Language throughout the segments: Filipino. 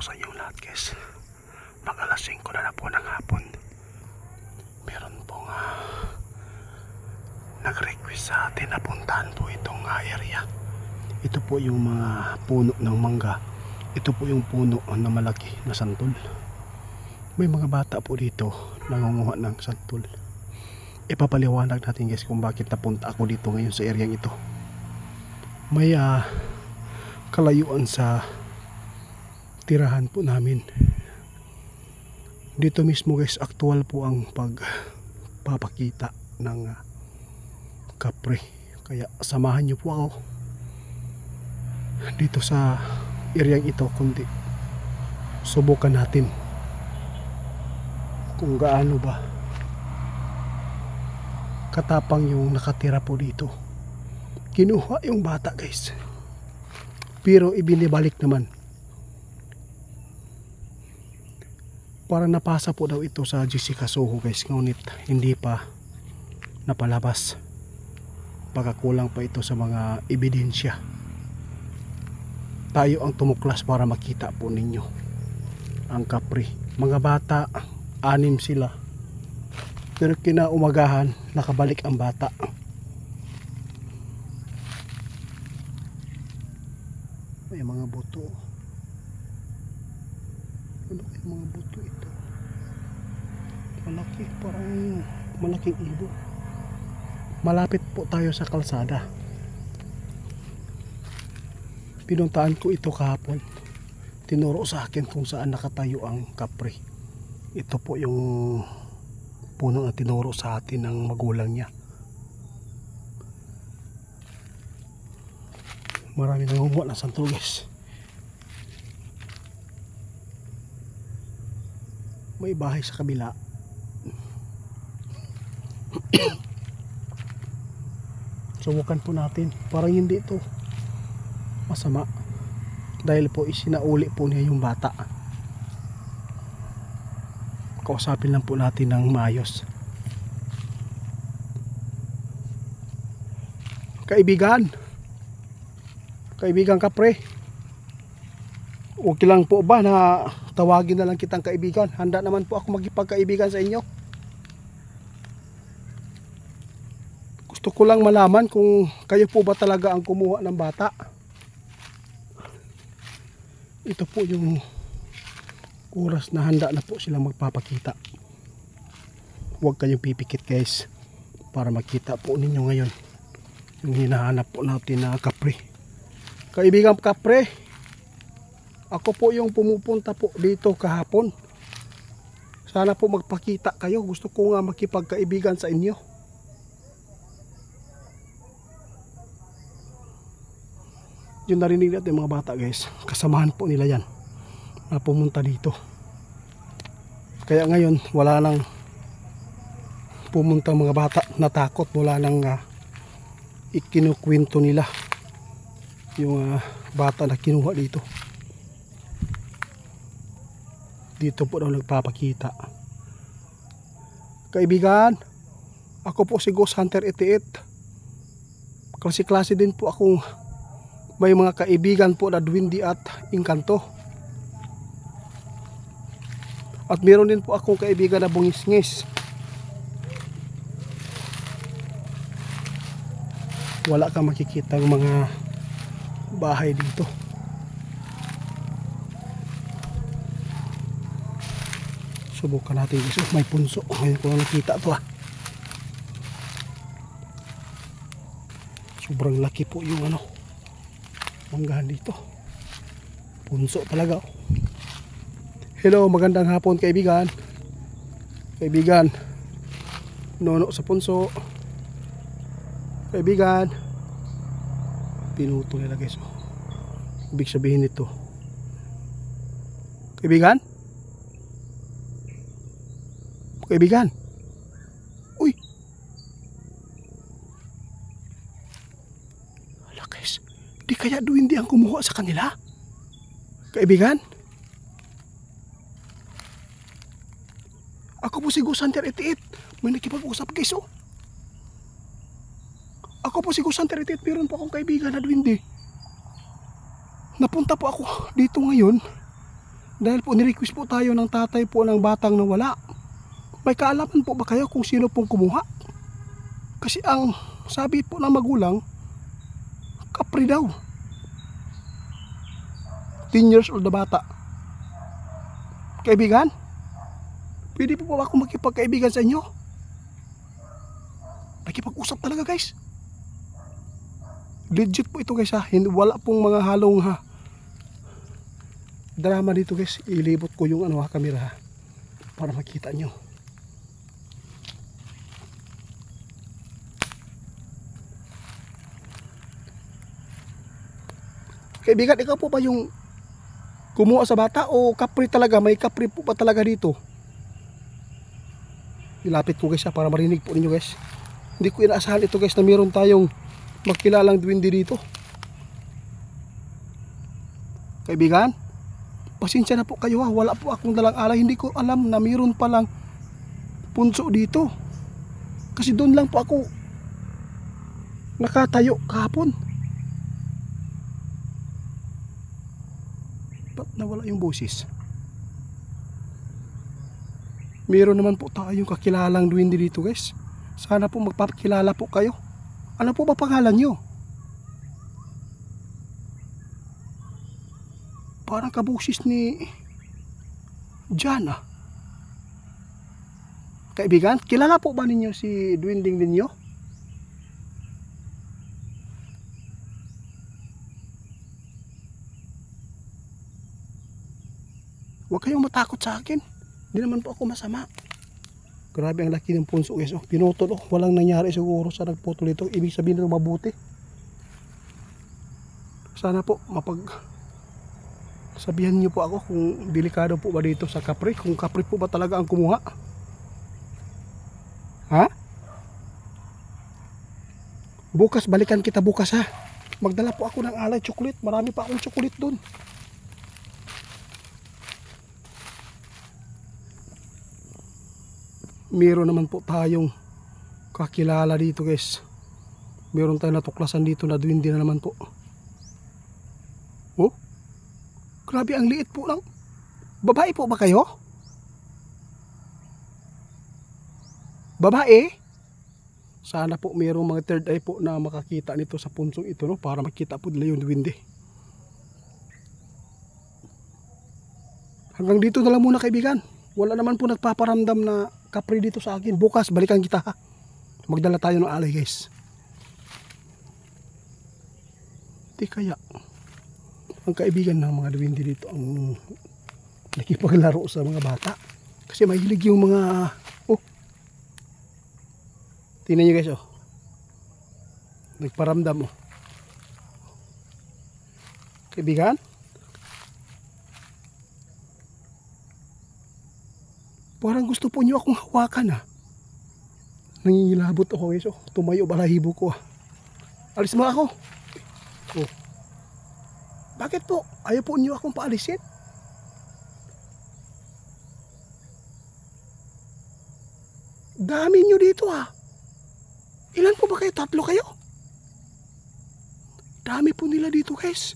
sa inyong lahat guys. Mag alas 5 na po ng hapon. Meron pong nag-request sa atin na puntahan po itong area. Ito po yung mga puno ng mangga. Ito po yung puno na malaki na santol. May mga bata po dito nangunguha ng santol. Ipapaliwanag natin guys kung bakit napunta ako dito ngayon sa area ito. May kalayuan sa tirahan po namin. Dito mismo guys, actual po ang pagpapakita ng kapre. Kaya samahan nyo po ako dito sa area ito, kundi subukan natin kung gaano ba katapang yung nakatira po dito. Kinuha yung bata guys, pero ibinibalik naman. Para napasa po daw ito sa Jessica Soho guys, ngunit hindi pa napalabas. Baka kulang pa ito sa mga ebidensya. Tayo ang tumuklas para makita po ninyo ang kapre. Mga bata, 6 sila, pero kinaumagahan nakabalik ang bata. May mga buto. Ano kaya mga buto ito? Malaki, parang malaking ibon. Malapit po tayo sa kalsada. Pinuntaan ko ito kahapon. Tinuro sa akin kung saan nakatayo ang kapre. Ito po yung puno na tinuro sa atin ng magulang niya. Marami nang humuha ng santol guys. May bahay sa kabila. Subukan po natin. Parang hindi ito masama, dahil po isinauli po niya yung bata. Kausapin lang po natin ng maayos. Kaibigan kapre, okay lang po ba na tawagin na lang kitang kaibigan? Handa naman po ako magipagkaibigan sa inyo. Gusto ko lang malaman kung kayo po ba talaga ang kumuha ng bata. Ito po yung oras na handa na po silang magpapakita. Huwag kayong pipikit guys, para makita po ninyo ngayon yung hinahanap po natin na kapre. Kaibigan kapre, ako po yung pumupunta po dito kahapon. Sana po magpakita kayo. Gusto ko nga makipagkaibigan sa inyo. Yung narinig natin mga bata guys, kasamahan po nila yan na pumunta dito. Kaya ngayon wala nang pumunta mga bata, natakot. Wala nang ikinukwento nila yung bata na kinuha dito. Dito po daw nagpapakita. Kaibigan, ako po si Ghost Hunter 88. Klase-klase din po akong may mga kaibigan po na Duwindi at Engkanto. At meron din po akong kaibigan na Bungis-ngis. Wala kang makikita ng mga bahay dito. Subukan natin guys. May punso. Ngayon ko lang nakita ito Sobrang laki po yung manggahan dito. Punso talaga. Hello, magandang hapon kaibigan. Kaibigan, nono sa punso. Kaibigan, pinuto nila guys. Ibig sabihin nito, kaibigan, kaibigan, uy, hala guys, di kaya Duwindi ang kumuha sa kanila? Kaibigan, ako po si Ghost Hunter 88. May nakipag-usap guys Ako po si Ghost Hunter 88. Meron po akong kaibigan na Duwindi. Napunta po ako dito ngayon Dahil po nirequest po tayo ng tatay po ng batang nawala. May kaalaman po ba kayo kung sino pong kumuha? Kasi ang sabi po ng magulang, kapre daw. 10 years old na bata. Kaibigan, pwede po ba ako makipagkaibigan sa inyo? Nakipag-usap talaga guys. Legit po ito guys ha. Wala pong mga halong drama dito guys. Ilibot ko yung camera ha, para makita nyo. Kaibigan, ikaw po ba yung kumuha sa bata o kapre talaga? May kapre po ba talaga dito? Ilapit ko guys para marinig po ninyo guys. Hindi ko inaasahan ito guys na meron tayong magkilalang duwende dito. Kaibigan, pasensya na po kayo ha. Wala po akong dalang alay. Hindi ko alam na meron palang punso dito. Kasi doon lang po ako nakatayo kahapon. Ba't nawala yung boses? Meron naman po tayong kakilalang duwende dito guys. Sana po magpapakilala po kayo. Ano po ba pangalan nyo? Parang kabusis ni Jan ah. Kaibigan, kilala po ba ninyo si duwending ninyo? Huwag kayong matakot sa akin. Hindi naman po ako masama. Grabe ang laki ng punso guys. Pinutol. Walang nangyari siguro sa nagputol ito. Ibig sabihin nito mabuti. Sana po sabihan niyo po ako kung delikado po ba dito sa kapre. Kung kapre po ba talaga ang kumuha. Ha? Bukas, balikan kita bukas ha. Magdala po ako ng alay chocolate. Marami pa akong chocolate dun. Meron naman po tayong kakilala dito guys. Meron tayong natuklasan dito na duwende na naman po. Oh, grabe ang liit po lang. Babae po ba kayo? Babae? Sana po mayroong mga third eye po na makakita nito sa punsong ito no, para makita po nila yung duwende. Hanggang dito na lang muna kaibigan. Wala naman po nagpaparamdam na kapre dito sa akin. Bukas balikan kita ha. Magdala tayo ng alay guys. Di kaya ang kaibigan ng mga duwende dito ang nakipaglaro sa mga bata. Kasi mahilig yung mga tingnan nyo guys nagparamdam kaibigan. Parang gusto po nyo akong hawakan ha. Nangingilabot ako guys tumayo balahibo ko Alis mo ako. Bakit po? Ayaw po nyo akong paalisin? Dami nyo dito ha. Ilan po ba kayo? 3 kayo? Dami po nila dito guys.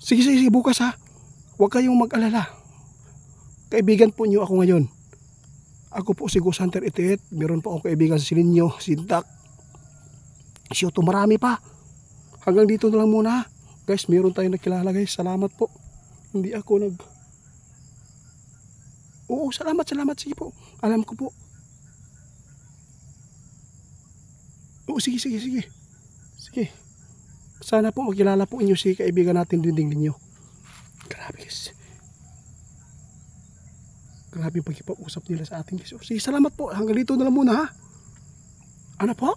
Sige bukas ha. Huwag kayong mag-alala. Kaibigan po nyo ako ngayon. Ako po si Ghost Hunter 88. Meron po akong kaibigan sa Silinyo, Sintak, Siyoto, marami pa. Hanggang dito na lang muna. Guys, meron tayong nakilala guys. Salamat po. Hindi ako Oo, salamat. Sige po. Alam ko po. Oo, sige. Sana po makilala po inyo si kaibigan natin dinding ninyo. Grabe guys. Grabe yung pagkipag-usap nila sa atin guys. Sige, salamat po. Hanggang dito na lang muna ha. Ano po?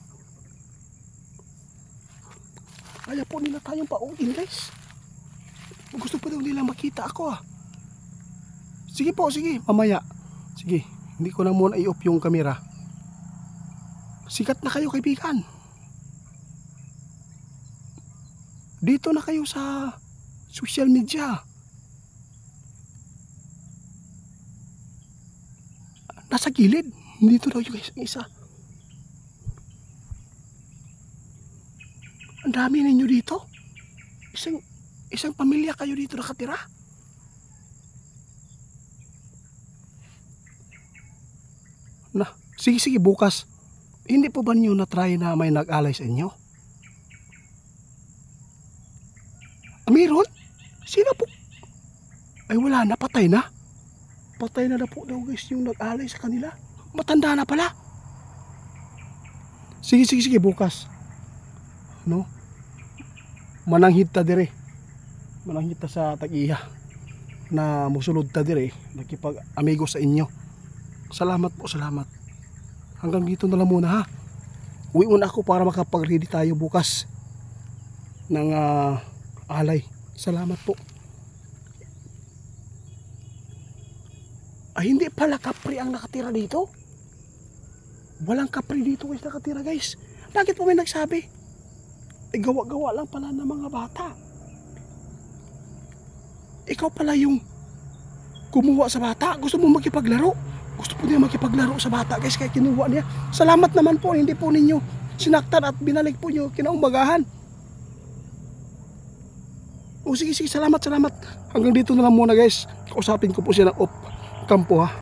Kaya po nila tayong pauwiin guys. Gusto pa daw nila makita ako ha. Sige po, sige. Mamaya. Sige, hindi ko na muna i-off yung camera. Sikat na kayo kaibigan. Dito na kayo sa social media. Nasa gilid. Dito daw yung isa. Ang dami ninyo dito. Isang pamilya kayo dito nakatira. Na, sige bukas. Hindi po ba niyo na-try na may nag-alay sa inyo? Meron? Sino po? Ay wala na, patay na. Patay na po daw guys yung nag-alay sa kanila. Matanda na pala. Sige bukas. No? Mananghid ta dire. Mananghid ta sa Tag-iya na musulod ta dire, nakipag-amigo sa inyo. Salamat po, salamat. Hanggang dito na lang muna ha. Uwi muna ako para makapag-ready tayo bukas ng alay. Salamat po. Ay hindi pala kapre ang nakatira dito. Walang kapre dito guys nakatira guys. Bakit po may nagsabi? Eh gawa-gawa lang pala ng mga bata. Ikaw pala yung kumuha sa bata. Gusto mo makipaglaro. Gusto po niya makipaglaro sa bata guys kaya kinuha niya. Salamat naman po, hindi po ninyo sinaktan at binalik po niyo kinaumagahan. O sige, salamat. Hanggang dito na lang muna guys. Kausapin ko po siya ng off campo ha.